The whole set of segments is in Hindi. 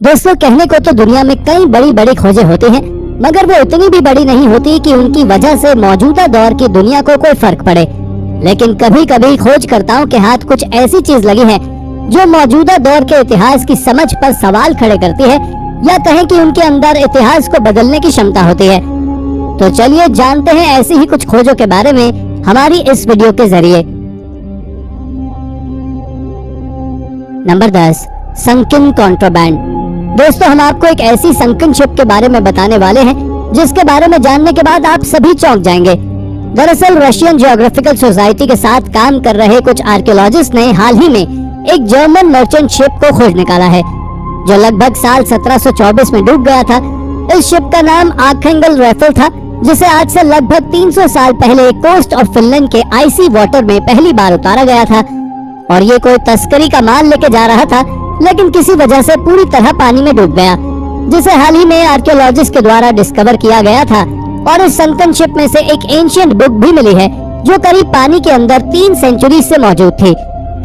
दोस्तों, कहने को तो दुनिया में कई बड़ी बड़ी खोजें होती हैं, मगर वो इतनी भी बड़ी नहीं होती कि उनकी वजह से मौजूदा दौर की दुनिया को कोई फर्क पड़े। लेकिन कभी कभी खोजकर्ताओं के हाथ कुछ ऐसी चीज लगी है जो मौजूदा दौर के इतिहास की समझ पर सवाल खड़े करती है, या कहें कि उनके अंदर इतिहास को बदलने की क्षमता होती है। तो चलिए जानते हैं ऐसी ही कुछ खोजों के बारे में हमारी इस वीडियो के जरिए। Number 10, sunken contraband. दोस्तों, हम आपको एक ऐसी संकिन शिप के बारे में बताने वाले हैं जिसके बारे में जानने के बाद आप सभी चौंक जाएंगे। दरअसल रशियन जियोग्राफिकल सोसाइटी के साथ काम कर रहे कुछ आर्कियोलॉजिस्ट ने हाल ही में एक जर्मन मर्चेंट शिप को खोज निकाला है जो लगभग साल 1724 में डूब गया था। इस शिप का नाम आर्कहेंगल राइफल था, जिसे आज से लगभग 300 साल पहले कोस्ट ऑफ फिनलैंड के आइसी वाटर में पहली बार उतारा गया था। और ये कोई तस्करी का माल लेके जा रहा था, लेकिन किसी वजह से पूरी तरह पानी में डूब गया, जिसे हाल ही में आर्कियोलॉजिस्ट के द्वारा डिस्कवर किया गया था। और इस संकन शिप में से एक एंशिएंट बुक भी मिली है जो करीब पानी के अंदर 3 सेंचुरी से मौजूद थी।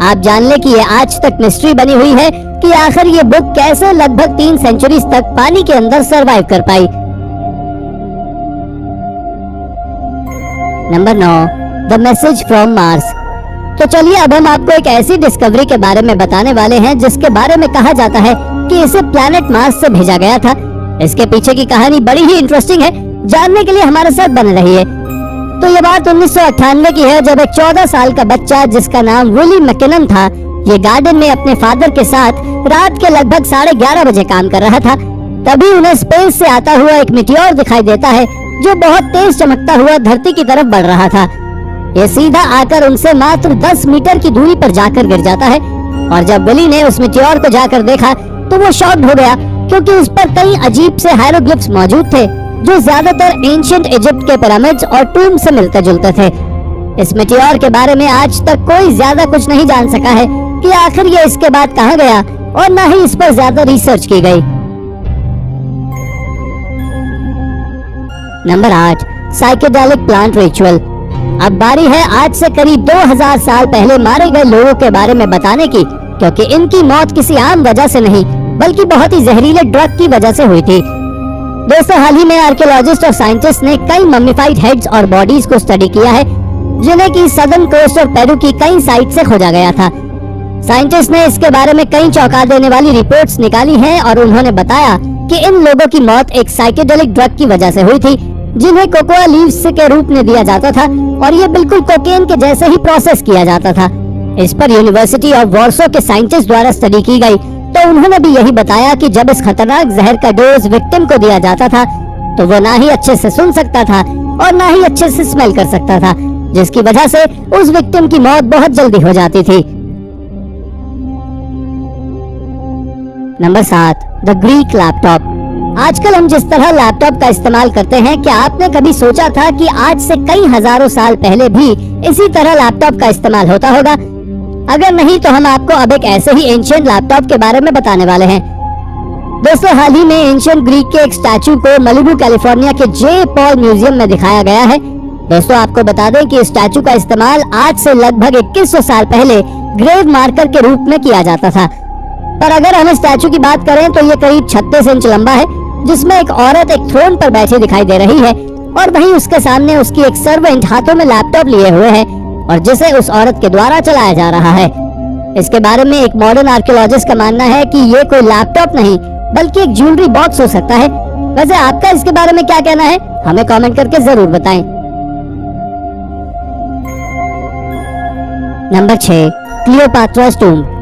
आप जान ले कि ये आज तक मिस्ट्री बनी हुई है कि आखिर ये बुक कैसे लगभग 3 सेंचुरी तक पानी के अंदर सरवाइव कर पाई। Number 9, the message from Mars. तो चलिए अब हम आपको एक ऐसी डिस्कवरी के बारे में बताने वाले हैं जिसके बारे में कहा जाता है कि इसे प्लैनेट मार्स से भेजा गया था। इसके पीछे की कहानी बड़ी ही इंटरेस्टिंग है, जानने के लिए हमारे साथ बने रहिए। तो ये बात 1998 की है, जब एक 14 साल का बच्चा जिसका नाम विली मैकिनन था, ये गार्डन में अपने फादर के साथ रात के लगभग 11:30 बजे काम कर रहा था। तभी उन्हें स्पेस से आता हुआ एक मीटियोर दिखाई देता है जो बहुत तेज चमकता हुआ धरती की तरफ बढ़ रहा था। ये सीधा आकर उनसे मात्र 10 मीटर की दूरी पर जाकर गिर जाता है। और जब विली ने उस मीटियोर को जाकर देखा तो वो शॉक्ड हो गया, क्योंकि उस पर कई अजीब से हायरोग्लिफ्स मौजूद थे जो ज्यादातर एंशिएंट इजिप्ट के पिरामिड्स और टूम से मिलते जुलते थे। इस मीटियोर के बारे में आज तक कोई ज्यादा कुछ नहीं जान सका है कि आखिर ये इसके बाद कहाँ गया, और न ही इस पर ज्यादा रिसर्च की गई। Number 8, psychedelic plant ritual. अब बारी है आज से करीब 2000 साल पहले मारे गए लोगों के बारे में बताने की, क्योंकि इनकी मौत किसी आम वजह से नहीं बल्कि बहुत ही जहरीले ड्रग की वजह से हुई थी। दोस्तों, हाल ही में आर्कियोलॉजिस्ट और साइंटिस्ट ने कई मम्मीफाइड हेड्स और बॉडीज को स्टडी किया है जिन्हें की सदर्न कोस्ट और पेरू की कई साइट से खोजा गया था। साइंटिस्ट ने इसके बारे में कई चौंका देने वाली रिपोर्ट्स निकाली हैं और उन्होंने बताया कि इन लोगों की मौत एक साइकेडेलिक ड्रग की वजह से हुई थी जिन्हें कोकोआ लीव्स के रूप में दिया जाता था, और ये बिल्कुल कोकेन के जैसे ही प्रोसेस किया जाता था। इस पर यूनिवर्सिटी ऑफ वॉर्सो के साइंटिस्ट द्वारा स्टडी की गई, तो उन्होंने भी यही बताया कि जब इस खतरनाक जहर का डोज विक्टिम को दिया जाता था तो वो ना ही अच्छे से सुन सकता था और ना ही अच्छे से स्मेल कर सकता था, जिसकी वजह से उस विक्टिम की मौत बहुत जल्दी हो जाती थी। Number 7, the Greek laptop. आजकल हम जिस तरह लैपटॉप का इस्तेमाल करते हैं, क्या आपने कभी सोचा था कि आज से कई हजारों साल पहले भी इसी तरह लैपटॉप का इस्तेमाल होता होगा? अगर नहीं तो हम आपको अब एक ऐसे ही एंशिएंट लैपटॉप के बारे में बताने वाले हैं। दोस्तों, हाल ही में एंशिएंट ग्रीक के एक स्टैचू को मलिबू कैलिफोर्निया के जे पॉल म्यूजियम में दिखाया गया है। दोस्तों, आपको बता दें कि इस स्टैचू का इस्तेमाल आज से लगभग 2100 साल पहले ग्रेव मार्कर के रूप में किया जाता था। पर अगर हम इस स्टैचू की बात करें तो ये करीब 36 इंच लंबा है, जिसमें एक औरत एक थ्रोन पर बैठी दिखाई दे रही है, और वहीं उसके सामने उसकी एक सर्वेंट हाथों में लैपटॉप लिए हुए है और जिसे उस औरत के द्वारा चलाया जा रहा है। इसके बारे में एक मॉडर्न आर्कियोलॉजिस्ट का मानना है कि ये कोई लैपटॉप नहीं बल्कि एक ज्वेलरी बॉक्स हो सकता है। वैसे आपका इसके बारे में क्या कहना है, हमें कमेंट करके जरूर बताएं। Number 6, क्लियोपाट्रास tomb.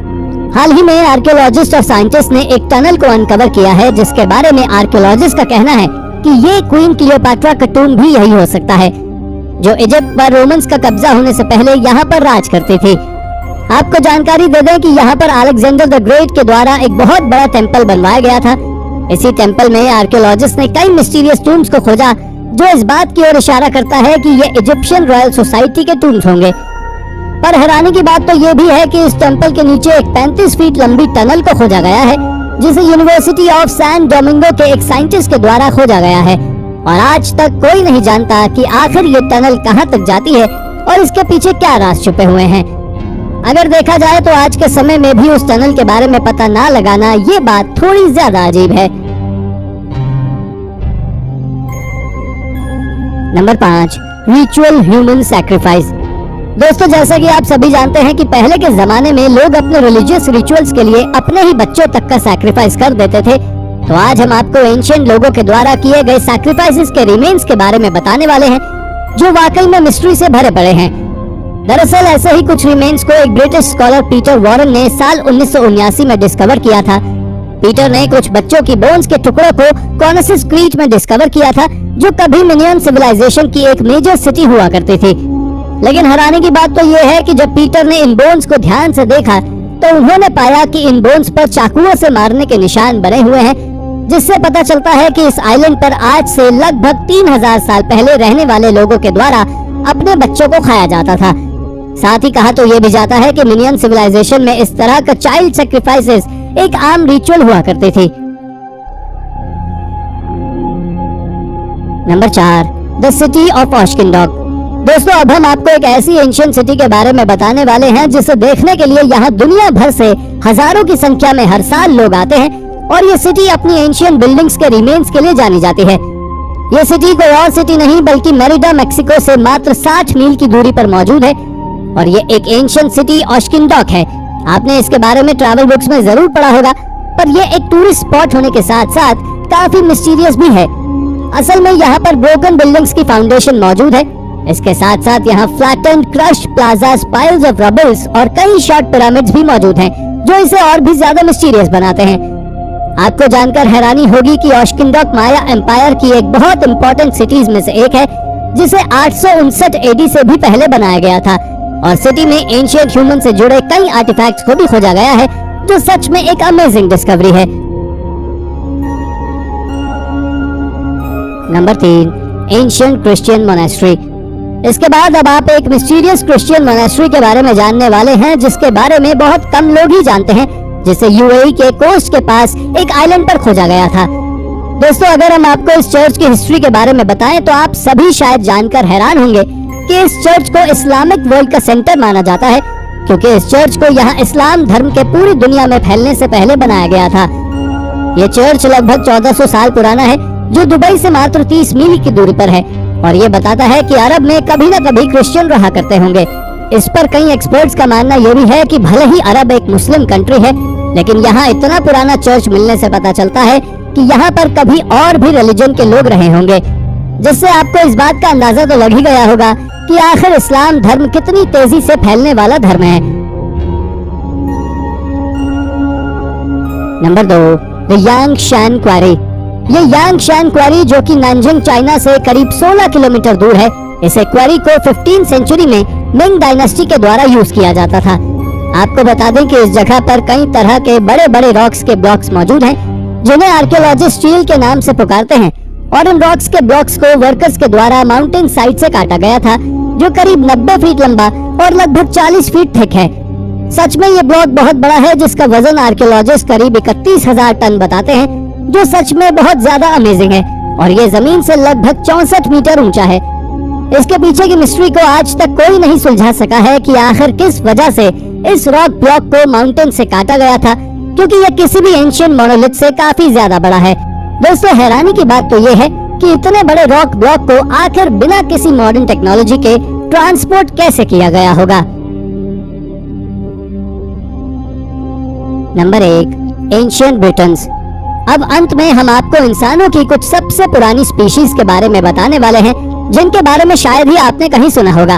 हाल ही में आर्कियोलॉजिस्ट और साइंटिस्ट ने एक टनल को अनकवर किया है जिसके बारे में आर्कियोलॉजिस्ट का कहना है कि ये क्वीन क्लियोपाट्रा का टूम्ब भी यही हो सकता है, जो इजिप्ट पर रोमन्स का कब्जा होने से पहले यहाँ पर राज करती थी। आपको जानकारी दे दें कि यहाँ पर अलेक्जेंडर द ग्रेट के द्वारा एक बहुत बड़ा टेम्पल बनवाया गया था। इसी टेम्पल में आर्कियोलॉजिस्ट ने कई मिस्टीरियस टूम्स को खोजा जो इस बात की ओर इशारा करता है कि ये इजिप्शियन रॉयल सोसाइटी के टूम्स होंगे। पर हैरानी की बात तो ये भी है कि इस टेम्पल के नीचे एक 35 फीट लंबी टनल को खोजा गया है, जिसे यूनिवर्सिटी ऑफ सैन डोमिंगो के एक साइंटिस्ट के द्वारा खोजा गया है। और आज तक कोई नहीं जानता कि आखिर ये टनल कहां तक जाती है और इसके पीछे क्या राज छुपे हुए हैं। अगर देखा जाए तो आज के समय में भी उस टनल के बारे में पता ना लगाना ये बात थोड़ी ज्यादा अजीब है। Number 5, ritual human sacrifice. दोस्तों, जैसा कि आप सभी जानते हैं कि पहले के जमाने में लोग अपने रिलीजियस रिचुअल्स के लिए अपने ही बच्चों तक का सैक्रिफाइस कर देते थे। तो आज हम आपको एंशिएंट लोगों के द्वारा किए गए सैक्रिफाइसेस के रिमेन्स के बारे में बताने वाले हैं, जो वाकई में मिस्ट्री से भरे पड़े हैं। दरअसल ऐसे ही कुछ रिमेन्स को एक ब्रिटिश स्कॉलर पीटर वॉरेन ने साल 1979 में डिस्कवर किया था। पीटर ने कुछ बच्चों की बोन्स के टुकड़ों को कॉर्निसिस क्रीट में डिस्कवर किया था, जो कभी मिनियन सिविलाइजेशन की एक मेजर सिटी हुआ करती थी। लेकिन हैरानी की बात तो ये है कि जब पीटर ने इन बोन्स को ध्यान से देखा तो उन्होंने पाया कि इन बोन्स पर चाकुओं से मारने के निशान बने हुए हैं, जिससे पता चलता है कि इस आइलैंड पर आज से लगभग 3000 साल पहले रहने वाले लोगों के द्वारा अपने बच्चों को खाया जाता था। साथ ही कहा तो ये भी जाता है कि मिनियन सिविलाइजेशन में इस तरह का चाइल्ड सैक्रिफाइसेस एक आम रिचुअल हुआ करती थी। Number 4, the city of Oshkindok. दोस्तों, अब हम आपको एक ऐसी एंशिएंट सिटी के बारे में बताने वाले हैं जिसे देखने के लिए यहाँ दुनिया भर से हजारों की संख्या में हर साल लोग आते हैं और ये सिटी अपनी एंशिएंट बिल्डिंग्स के रिमेन्स के लिए जानी जाती है। ये सिटी कोई और सिटी नहीं बल्कि मेरिडा मेक्सिको से मात्र 60 मील की दूरी पर मौजूद है और ये एक एंशिएंट सिटी ऑशकिंडॉक है। आपने इसके बारे में ट्रैवल बुक्स में जरूर पढ़ा होगा, पर यह एक टूरिस्ट स्पॉट होने के साथ साथ काफी मिस्टीरियस भी है। असल में यहाँ पर ब्रोकन बिल्डिंग्स की फाउंडेशन मौजूद है। इसके साथ साथ यहाँ flattened, crushed plazas, piles of रबल्स और कई शॉर्ट पिरामिड्स भी मौजूद हैं, जो इसे और भी ज्यादा मिस्टीरियस बनाते हैं। आपको जानकर हैरानी होगी कि ऑशकिंडॉक माया एम्पायर की एक बहुत इंपॉर्टेंट सिटीज में से एक है, जिसे 859 एडी से भी पहले बनाया गया था और सिटी में एंशिएंट ह्यूमन से जुड़े कई आर्टिफैक्ट्स को भी खोजा गया है, जो सच में एक अमेजिंग डिस्कवरी है। Number 3, ancient Christian monastery. इसके बाद अब आप एक मिस्टीरियस क्रिश्चियन मोनेस्ट्री के बारे में जानने वाले हैं, जिसके बारे में बहुत कम लोग ही जानते हैं, जिसे यूएई के कोस्ट के पास एक आइलैंड पर खोजा गया था। दोस्तों, अगर हम आपको इस चर्च की हिस्ट्री के बारे में बताएं तो आप सभी शायद जानकर हैरान होंगे कि इस चर्च को इस्लामिक वर्ल्ड का सेंटर माना जाता है, क्योंकि इस चर्च को यहाँ इस्लाम धर्म के पूरी दुनिया में फैलने से पहले बनाया गया था। ये चर्च लगभग 1400 साल पुराना है, जो दुबई से मात्र 30 मील की दूरी पर है और ये बताता है कि अरब में कभी न कभी क्रिश्चियन रहा करते होंगे। इस पर कई एक्सपर्ट्स का मानना यह भी है कि भले ही अरब एक मुस्लिम कंट्री है, लेकिन यहाँ इतना पुराना चर्च मिलने से पता चलता है कि यहाँ पर कभी और भी रिलीजन के लोग रहे होंगे, जिससे आपको इस बात का अंदाजा तो लग ही गया होगा कि आखिर इस्लाम धर्म कितनी तेजी से फैलने वाला धर्म है। नंबर 2, द यांगशान क्वारी। ये यांगशान क्वारी, जो कि नानजिंग चाइना से करीब 16 किलोमीटर दूर है, इस क्वारी को 15वीं सेंचुरी में मिंग डायनेस्टी के द्वारा यूज किया जाता था। आपको बता दें कि इस जगह पर कई तरह के बड़े बड़े रॉक्स के ब्लॉक्स मौजूद हैं, जिन्हें आर्कियोलॉजिस्ट स्टील के नाम से पुकारते हैं और इन रॉक्स के ब्लॉक्स को वर्कर्स के द्वारा माउंटेन साइड से काटा गया था, जो करीब 90 फीट लंबा और लगभग 40 फीट थिक है। सच में ये ब्लॉक बहुत बड़ा है, जिसका वजन आर्कियोलॉजिस्ट करीब 31,000 टन बताते हैं, जो सच में बहुत ज्यादा अमेजिंग है और ये जमीन से लगभग 64 मीटर ऊंचा है। इसके पीछे की मिस्ट्री को आज तक कोई नहीं सुलझा सका है कि आखिर किस वजह से इस रॉक ब्लॉक को माउंटेन से काटा गया था, क्योंकि यह किसी भी एंशिएंट मोनोलिथ से काफी ज्यादा बड़ा है। दोस्तों, हैरानी की बात तो ये है कि इतने बड़े रॉक ब्लॉक को आखिर बिना किसी मॉडर्न टेक्नोलॉजी के ट्रांसपोर्ट कैसे किया गया होगा। Number 1, ancient Britons. अब अंत में हम आपको इंसानों की कुछ सबसे पुरानी स्पीशीज के बारे में बताने वाले हैं, जिनके बारे में शायद ही आपने कहीं सुना होगा।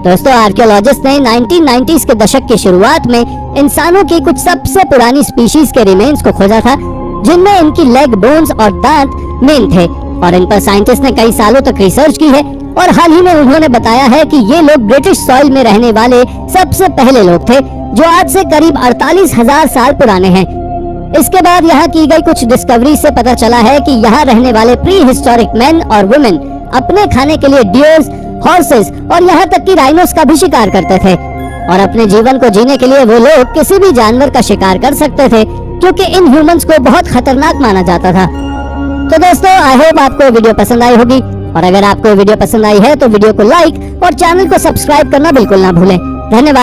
दोस्तों, आर्कियोलॉजिस्ट ने 1990s के दशक की शुरुआत में इंसानों की कुछ सबसे पुरानी स्पीशीज के रिमेन्स को खोजा था, जिनमें इनकी लेग, बोन्स और दांत मेन थे और इन पर साइंटिस्ट ने कई सालों तक रिसर्च की है और हाल ही में उन्होंने बताया है कि ये लोग ब्रिटिश सॉइल में रहने वाले सबसे पहले लोग थे, जो आज से करीब 48,000 साल पुराने हैं। इसके बाद यहाँ की गई कुछ डिस्कवरी से पता चला है कि यहाँ रहने वाले प्री हिस्टोरिक मैन और वुमेन अपने खाने के लिए डियर्स, हॉर्सेस और यहाँ तक कि राइनोस का भी शिकार करते थे और अपने जीवन को जीने के लिए वो लोग किसी भी जानवर का शिकार कर सकते थे, क्योंकि इन ह्यूमंस को बहुत खतरनाक माना जाता था। तो दोस्तों, आई होप आपको वीडियो पसंद आई होगी और अगर आपको वीडियो पसंद आई है तो वीडियो को लाइक और चैनल को सब्सक्राइब करना बिल्कुल ना भूलें। धन्यवाद।